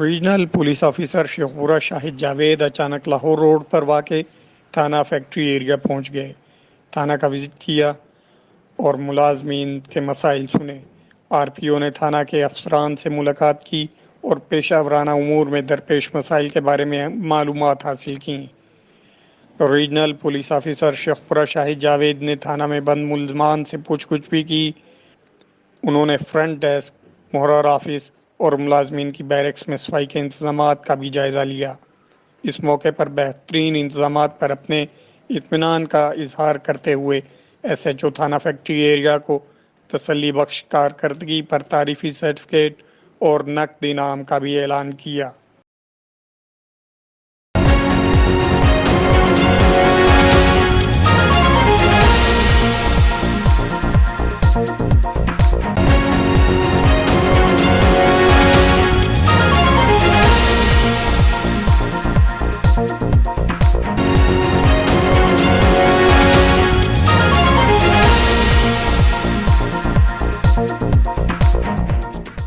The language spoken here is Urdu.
ریجنل پولیس آفیسر شیخپورہ شاہد جاوید اچانک لاہور روڈ پر واقع تھانہ فیکٹری ایریا پہنچ گئے۔ تھانہ کا وزٹ کیا اور ملازمین کے مسائل سنے۔ آر پی او نے تھانہ کے افسران سے ملاقات کی اور پیشہ ورانہ امور میں درپیش مسائل کے بارے میں معلومات حاصل کیں۔ ریجنل پولیس آفیسر شیخپورہ شاہد جاوید نے تھانہ میں بند ملزمان سے پوچھ گچھ بھی کی۔ انہوں نے فرنٹ ڈیسک، محرر آفس اور ملازمین کی بیرکس میں صفائی کے انتظامات کا بھی جائزہ لیا۔ اس موقع پر بہترین انتظامات پر اپنے اطمینان کا اظہار کرتے ہوئے ایس ایچ او تھانہ فیکٹری ایریا کو تسلی بخش کارکردگی پر تعریفی سرٹیفکیٹ اور نقد انعام کا بھی اعلان کیا۔